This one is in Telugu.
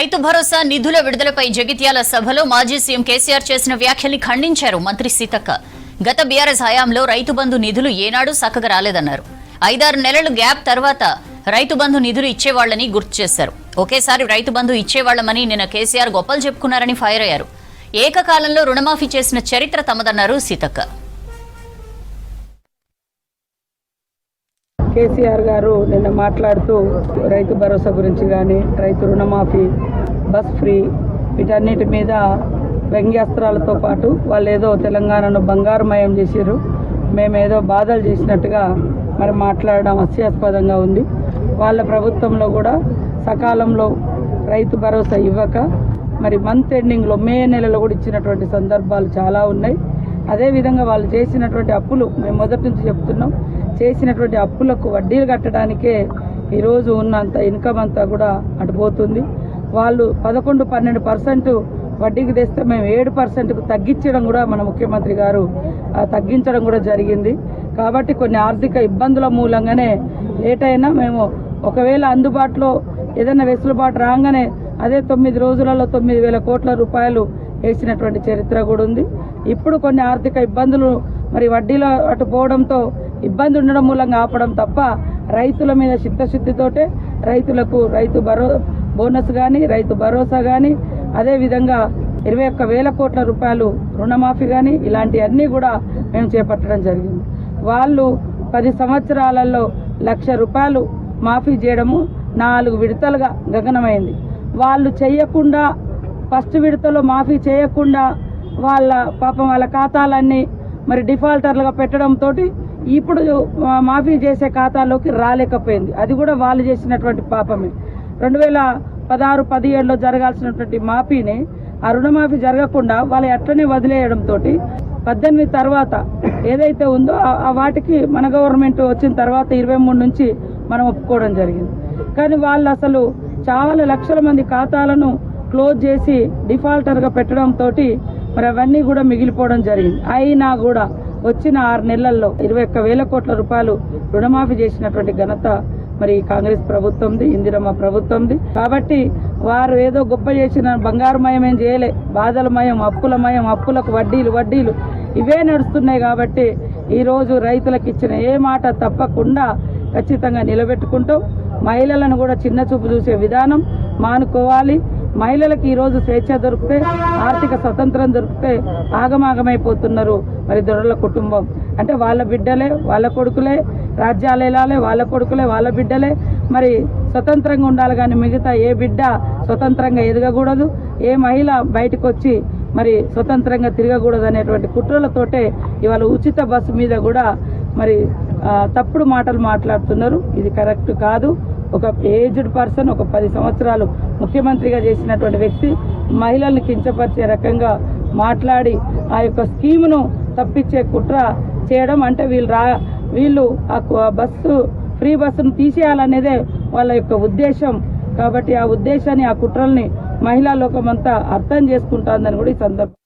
రైతు భరోసా నిధుల విడుదలపై జగిత్యాల సభలో మాజీ సీఎం కేసీఆర్ చేసిన వ్యాఖ్యల్ని ఖండించారు మంత్రి సీతక్క. గత బీఆర్ఎస్ హయాంలో రైతు బంధు నిధులు ఏనాడు చక్కగా రాలేదన్నారు. 5-6 నెలలు గ్యాప్ తర్వాత రైతు బంధు నిధులు ఇచ్చేవాళ్లని గుర్తు చేశారు. ఒకేసారి రైతు బంధు ఇచ్చేవాళ్లమని నిన్న కేసీఆర్ గొప్పలు చెప్పుకున్నారని ఫైర్ అయ్యారు. ఏకకాలంలో రుణమాఫీ చేసిన చరిత్ర తమదన్నారు సీతక్క. కేసీఆర్ గారు నిన్న మాట్లాడుతూ రైతు భరోసా గురించి కానీ రైతు రుణమాఫీ, బస్ ఫ్రీ వీటన్నిటి మీద వ్యంగ్యాస్త్రాలతో పాటు వాళ్ళు ఏదో తెలంగాణను బంగారుమయం చేశారు, మేమేదో బాధలు చేసినట్టుగా మరి మాట్లాడడం హాస్యాస్పదంగా ఉంది. వాళ్ళ ప్రభుత్వంలో కూడా సకాలంలో రైతు భరోసా ఇవ్వక మరి మంత్ ఎండింగ్లో మే నెలలో కూడా ఇచ్చినటువంటి సందర్భాలు చాలా ఉన్నాయి. అదేవిధంగా వాళ్ళు చేసినటువంటి అప్పులు మేము మొదటి నుంచి చెప్తున్నాం, చేసినటువంటి అప్పులకు వడ్డీలు కట్టడానికే ఈరోజు ఉన్నంత ఇన్కమ్ అంతా కూడా అటుపోతుంది. వాళ్ళు 11-12% వడ్డీకి తెస్తే మేము 7%కు తగ్గించడం కూడా మన ముఖ్యమంత్రి గారు తగ్గించడం కూడా జరిగింది. కాబట్టి కొన్ని ఆర్థిక ఇబ్బందుల మూలంగానే లేట్ అయినా మేము ఒకవేళ అందుబాటులో ఏదైనా వెసులుబాటు రాగానే అదే 9 రోజులలో 9,000 కోట్ల రూపాయలు వేసినటువంటి చరిత్ర కూడా ఉంది. ఇప్పుడు కొన్ని ఆర్థిక ఇబ్బందులు మరి వడ్డీలో అటు పోవడంతో ఇబ్బంది ఉండడం మూలంగా ఆపడం తప్ప రైతుల మీద చిత్తశుద్ధితోటే రైతులకు రైతు బోనస్ కానీ రైతు భరోసా కానీ అదేవిధంగా 21,000 కోట్ల రూపాయలు రుణమాఫీ కానీ ఇలాంటివన్నీ కూడా మేము చేపట్టడం జరిగింది. వాళ్ళు 10 సంవత్సరాలలో 1,00,000 రూపాయలు మాఫీ చేయడము 4 విడతలుగా గగనమైంది. వాళ్ళు చేయకుండా ఫస్ట్ విడతలో మాఫీ చేయకుండా వాళ్ళ పాపం వాళ్ళ ఖాతాలన్నీ మరి డిఫాల్టర్లుగా పెట్టడంతో ఇప్పుడు మాఫీ చేసే ఖాతాలోకి రాలేకపోయింది. అది కూడా వాళ్ళు చేసినటువంటి పాపమే. 2016-17లో జరగాల్సినటువంటి మాఫీని ఆ రుణమాఫీ జరగకుండా వాళ్ళు అట్లనే వదిలేయడంతో 18 తర్వాత ఏదైతే ఉందో వాటికి మన గవర్నమెంట్ వచ్చిన తర్వాత 23 నుంచి మనం ఒప్పుకోవడం జరిగింది. కానీ వాళ్ళు అసలు చాలా లక్షల మంది ఖాతాలను క్లోజ్ చేసి డిఫాల్టర్గా పెట్టడంతో మరి అవన్నీ కూడా మిగిలిపోవడం జరిగింది. అయినా కూడా వచ్చిన 6 నెలల్లో 21,000 కోట్ల రూపాయలు రుణమాఫీ చేసినటువంటి ఘనత మరి కాంగ్రెస్ ప్రభుత్వంది, ఇందిరమ్మ ప్రభుత్వంది. కాబట్టి వారు ఏదో గొప్ప చేసిన బంగారుమయం ఏం చేయలే, బాధలమయం, అప్పులమయం, అప్పులకు వడ్డీలు ఇవే నడుస్తున్నాయి. కాబట్టి ఈరోజు రైతులకు ఇచ్చిన ఏ మాట తప్పకుండా ఖచ్చితంగా నిలబెట్టుకుంటాం. మహిళలను కూడా చిన్న చూపు చూసే విధానం మానుకోవాలి. మహిళలకు ఈరోజు స్వేచ్ఛ దొరికితే, ఆర్థిక స్వతంత్రం దొరికితే ఆగమాగమైపోతున్నారు మరి దొరల కుటుంబం. అంటే వాళ్ళ బిడ్డలే, వాళ్ళ కొడుకులే రాజ్యాలు వెళ్ళాలి, వాళ్ళ కొడుకులే, వాళ్ళ బిడ్డలే మరి స్వతంత్రంగా ఉండాలి. కానీ మిగతా ఏ బిడ్డ స్వతంత్రంగా ఎదగకూడదు, ఏ మహిళ బయటకు వచ్చి మరి స్వతంత్రంగా తిరగకూడదు అనేటువంటి కుట్రలతోటే ఇవాళ ఉచిత బస్సు మీద కూడా మరి తప్పుడు మాటలు మాట్లాడుతున్నారు. ఇది కరెక్ట్ కాదు. ఒక ఏజ్డ్ పర్సన్, ఒక 10 సంవత్సరాలు ముఖ్యమంత్రిగా చేసినటువంటి వ్యక్తి మహిళల్ని కించపరిచే రకంగా మాట్లాడి ఆ యొక్క స్కీమును తప్పించే కుట్ర చేయడం అంటే వీళ్ళు ఆ బస్సు ఫ్రీ బస్సును తీసేయాలనేదే వాళ్ళ యొక్క ఉద్దేశం. కాబట్టి ఆ ఉద్దేశాన్ని, ఆ కుట్రల్ని మహిళా లోకమంతా అర్థం చేసుకుంటుందని కూడా ఈ సందర్భం